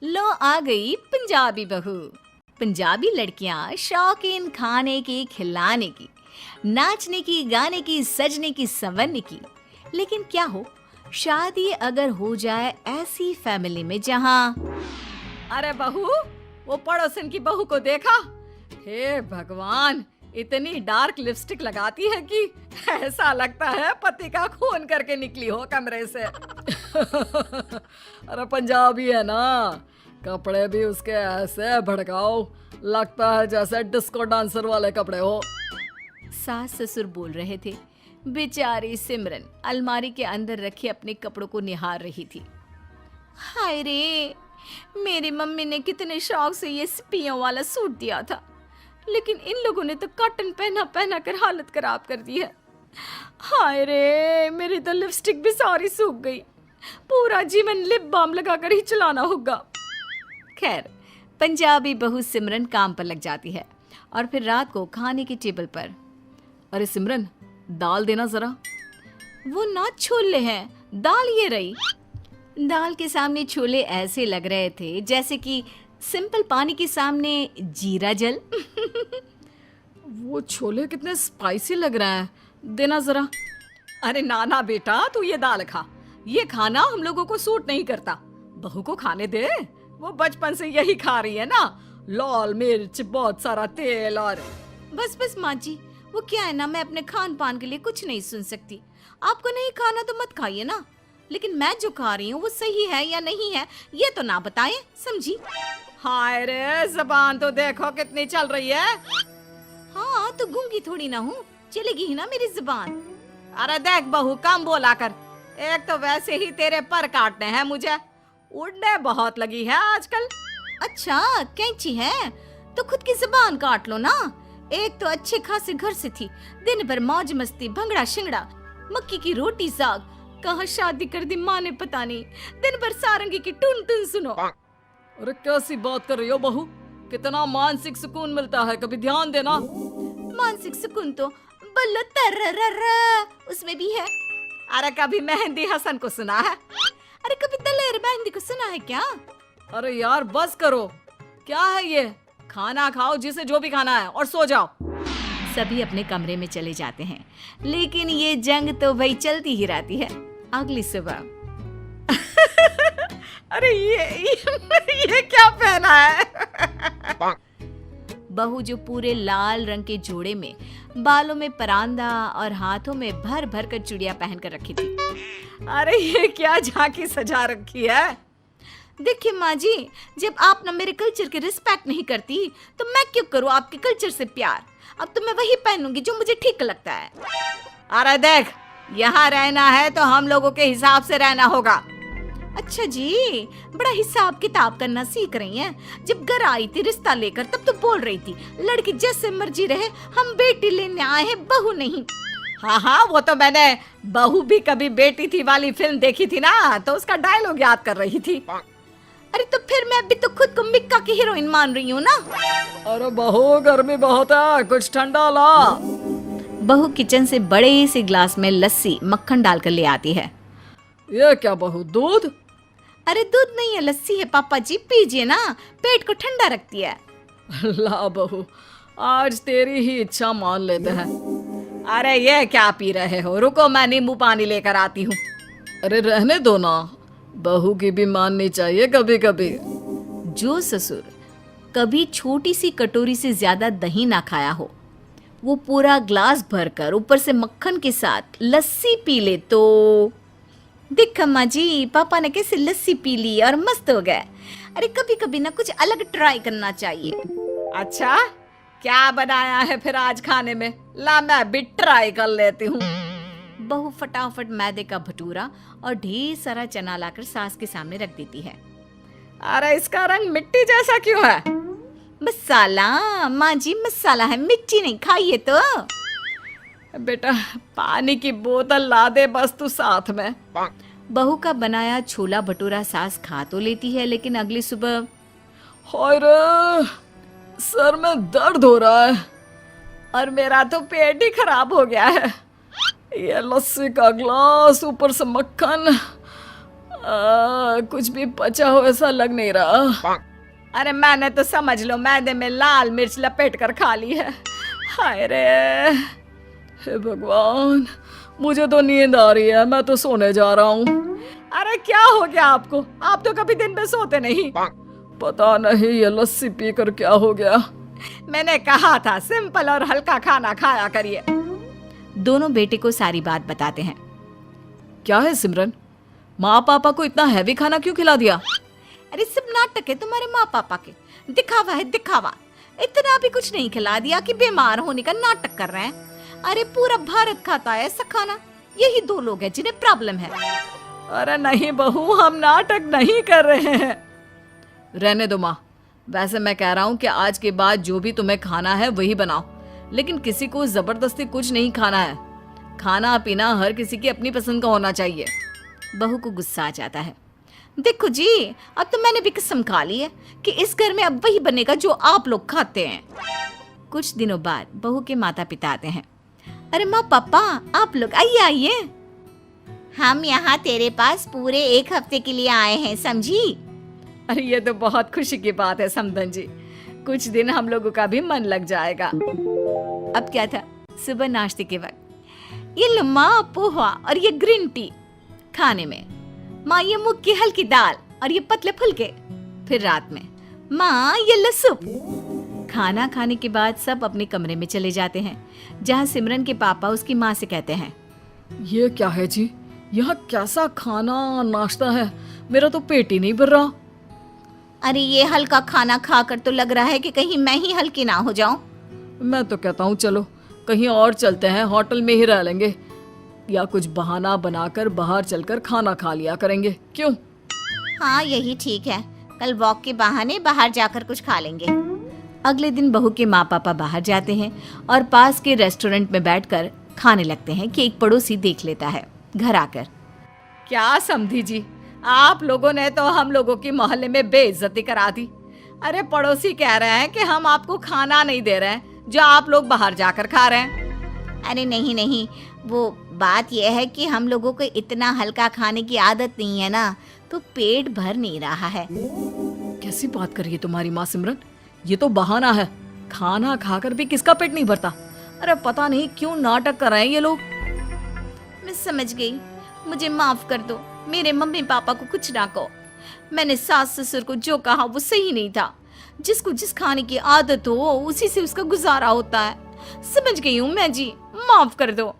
लो आ गई पंजाबी बहू। पंजाबी लड़कियां शौकीन खाने की, खिलाने की, नाचने की, गाने की, सजने की, संवरने की। लेकिन क्या हो, शादी अगर हो जाए ऐसी फैमिली में जहां अरे बहू, वो पड़ोसन की बहू को देखा? हे भगवान, इतनी डार्क लिपस्टिक लगाती है कि ऐसा लगता है पति का खून करके निकली हो कमरे से। अरे पंजाबी है ना, कपड़े भी उसके ऐसे भड़काओ, लगता है जैसे डिस्को डांसर वाले कपड़े हो। सास ससुर बोल रहे थे। बेचारी सिमरन अलमारी के अंदर रखे अपने कपड़ों को निहार रही थी। हाय रे, मेरी मम्मी ने कितने शौक से ये स्पियों वाला सूट दिया था, लेकिन इन लोगों ने तो कॉटन पहना पहना कर हालत खराब कर दी है। हाय रे, मेरी तो लिपस्टिक भी सारी सूख गई। पूरा जीवन लिप बाम लगाकर ही चलाना होगा। खैर, पंजाबी बहू सिमरन काम पर लग जाती है और फिर रात को खाने की टेबल पर, अरे सिमरन, दाल देना जरा। वो ना छोले हैं, दाल ये रही। दाल के सामने छोले ऐसे लग रहे थे जैसे कि सिंपल पानी के सामने जीरा जल। वो छोले कितने स्पाइसी लग रहे हैं, देना जरा। अरे नाना बेटा, तू ये दाल खा, ये खाना हम लोगों को सूट नहीं करता। बहू को खाने दे, वो बचपन से यही खा रही है ना, लाल मिर्च, बहुत सारा तेल। और बस बस माँ जी, वो क्या है ना, मैं अपने खान पान के लिए कुछ नहीं सुन सकती। आपको नहीं खाना तो मत खाइए ना, लेकिन मैं जो खा रही हूँ वो सही है या नहीं है ये तो ना बताएं, समझी? हाय रे, जबान तो देखो कितनी चल रही है। हाँ तो गूंगी थोड़ी ना हूँ, चलेगी ही ना मेरी जुबान। अरे देख बहू, कम बोला कर। एक तो वैसे ही तेरे पर काटने हैं मुझे, उड़ने बहुत लगी है आजकल। अच्छा कैंची है तो खुद की जुबान काट लो ना। एक तो अच्छे खासे घर से थी, दिन भर मौज मस्ती, भंगड़ा शिंगड़ा, मक्की की रोटी साग। कहाँ शादी कर दी माँ ने पता नहीं, दिन भर सारंगी की टुन टुन सुनो। अरे कैसी बात कर रही हो बहू, कितना मानसिक सुकून मिलता है, कभी ध्यान देना। मानसिक सुकून तो बल्लो तरररर उसमें भी है। अरे कभी मेहंदी हसन को सुना है? अरे कभी दलेर मेहंदी को सुना है क्या? अरे यार बस करो, क्या है ये? खाना खाओ जिसे जो भी खाना है और सो जाओ। सभी अपने कमरे में चले जाते हैं, लेकिन ये जंग तो भाई चलती ही रहती है। अगली सुबह अरे ये क्या पहना है? बहू जो पूरे लाल रंग के जोड़े में, बालों में परांदा और हाथों में भर भर कर चूड़ियां पहन कर रखी थी। अरे ये क्या झांकी सजा रखी है? देखिए माँ जी, जब आप ना मेरे कल्चर की रिस्पेक्ट नहीं करती तो मैं क्यों करूँ आपके कल्चर से प्यार। अब तो मैं वही पहनूंगी जो मुझे ठीक लगता है। अरे देख, यहाँ रहना है तो हम लोगों के हिसाब से रहना होगा। अच्छा जी, बड़ा हिसाब किताब करना सीख रही हैं। जब घर आई थी रिश्ता लेकर तब तो बोल रही थी लड़की जैसे मर्जी रहे, हम बेटी लेने आए हैं, बहू नहीं। हाँ, वो तो मैंने बहू भी कभी बेटी थी वाली फिल्म देखी थी ना, तो उसका डायलॉग याद कर रही थी। अरे तो फिर मैं भी तो खुद को मिक्का की हीरोइन मान रही हूँ ना। अरे बहू, गर्मी बहुत है, कुछ ठंडा ला। बहू किचन से बड़े से ग्लास में लस्सी मक्खन डालकर ले आती है। ये क्या बहू, दूध? अरे दूध नहीं है, लस्सी है पापा जी, पीजिए ना, पेट को ठंडा रखती है। ला बहू, आज तेरी ही इच्छा मान लेते हैं। अरे ये क्या पी रहे हो, रुको मैं नींबू पानी लेकर आती हूँ। अरे रहने दो ना, बहू की भी माननी चाहिए कभी कभी। जो ससुर कभी छोटी सी कटोरी से ज्यादा दही ना खाया हो, वो पूरा ग्लास भरकर ऊपर से मक्खन के साथ लस्सी पी ले तो देख अम्मा जी, पापा ने कैसे लस्सी पी ली और मस्त हो गए। अरे कभी कभी ना कुछ अलग ट्राई करना चाहिए। अच्छा, क्या बनाया है फिर आज खाने में? ला मैं भी ट्राई कर लेती हूँ। बहू फटाफट मैदे का भटूरा और ढेर सारा चना लाकर सास के सामने रख देती है। अरे इसका रंग मिट्टी जैसा क्यों है? मसाला माँ जी, मसाला है, मिट्टी नहीं, खाइए तो। बेटा पानी की बोतल ला दे बस तू साथ में। बहू का बनाया छोला भटूरा सास खा तो लेती है, लेकिन अगली सुबह हाय रे, सर में दर्द हो रहा है और मेरा तो पेट ही खराब हो गया है। ये लस्सी का ग्लास, ऊपर से मक्खन, कुछ भी पचा हो ऐसा लग नहीं रहा। अरे मैंने तो समझ लो मैदे में लाल मिर्च लपेट कर खा ली है। हाय रे। हे भगवान, मुझे तो नींद आ रही है, मैं तो सोने जा रहा हूँ। अरे क्या हो गया आपको? आप तो कभी दिन में सोते नहीं। पता नहीं ये लस्सी पीकर क्या हो गया। मैंने कहा था सिंपल और हल्का खाना खाया करिए। दोनों बेटे को सारी बात बताते हैं। क्या है सिमरन, माँ पापा को इतना हैवी खाना क्यों खिला दिया? अरे सब नाटक है तुम्हारे माँ पापा के, दिखावा है दिखावा। इतना भी कुछ नहीं खिला दिया कि बीमार होने का नाटक कर रहे हैं। अरे पूरा भारत खाता है ऐसा खाना, यही 2 लोग हैं जिन्हें प्रॉब्लम है। अरे नहीं बहू, हम नाटक नहीं कर रहे हैं। रहने दो माँ, वैसे मैं कह रहा हूँ कि आज के बाद जो भी तुम्हें खाना है वही बनाओ, लेकिन किसी को जबरदस्ती कुछ नहीं खाना है। खाना पीना हर किसी की अपनी पसंद का होना चाहिए। बहू को गुस्सा आ जाता है। देखो जी, अब तो मैंने भी कसम खा ली है कि इस घर में अब वही बनेगा जो आप लोग खाते हैं। कुछ दिनों बाद बहू के माता पिता आते हैं। अरे माँ पापा, आप लोग आइए आइए। हम यहाँ तेरे पास पूरे 1 हफ्ते के लिए आए हैं, समझी? अरे ये तो बहुत खुशी की बात है समधन जी, कुछ दिन हम लोगों का भी मन लग जाएगा। अब क्या था, सुबह नाश्ते के वक्त ये लो माँ पोहा और ये ग्रीन टी खाने में, माँ ये मूंग की हल्की दाल और ये पतले फुलके। फिर रात में माँ ये लो सूप। खाना खाने के बाद सब अपने कमरे में चले जाते हैं, जहाँ सिमरन के पापा उसकी माँ से कहते हैं, ये क्या है जी, यहाँ कैसा खाना नाश्ता है, मेरा तो पेट ही नहीं भर रहा। अरे ये हल्का खाना खाकर तो लग रहा है कि कहीं मैं ही हल्की ना हो जाऊं। मैं तो कहता हूँ चलो कहीं और चलते हैं, होटल में ही रह लेंगे, या कुछ बहाना बनाकर बाहर चलकर खाना खा लिया करेंगे, क्यों? हाँ यही ठीक है, कल वॉक के बहाने बाहर जाकर कुछ खा लेंगे। अगले दिन बहू के माँ पापा बाहर जाते हैं और पास के रेस्टोरेंट में बैठकर खाने लगते हैं कि एक पड़ोसी देख लेता है घर आकर। क्या समधी जी, आप लोगों ने तो हम लोगों की मोहल्ले में बेइज्जती करा दी। अरे पड़ोसी कह रहे हैं कि हम आपको खाना नहीं दे रहे हैं जो आप लोग बाहर जाकर खा रहे हैं। अरे नहीं नहीं, वो बात यह है कि हम लोगों को इतना हल्का खाने की आदत नहीं है ना, तो पेट भर नहीं रहा है। कैसी बात कर रही है तुम्हारी माँ सिमरन, ये तो बहाना है, खाना खाकर भी किसका पेट नहीं भरता। अरे पता नहीं क्यों नाटक कर रहे हैं ये लोग। मैं समझ गई, मुझे माफ कर दो, मेरे मम्मी पापा को कुछ ना कहो। मैंने सास ससुर को जो कहा वो सही नहीं था। जिसको जिस खाने की आदत हो उसी से उसका गुजारा होता है। समझ गई हूँ मैं जी, माफ कर दो।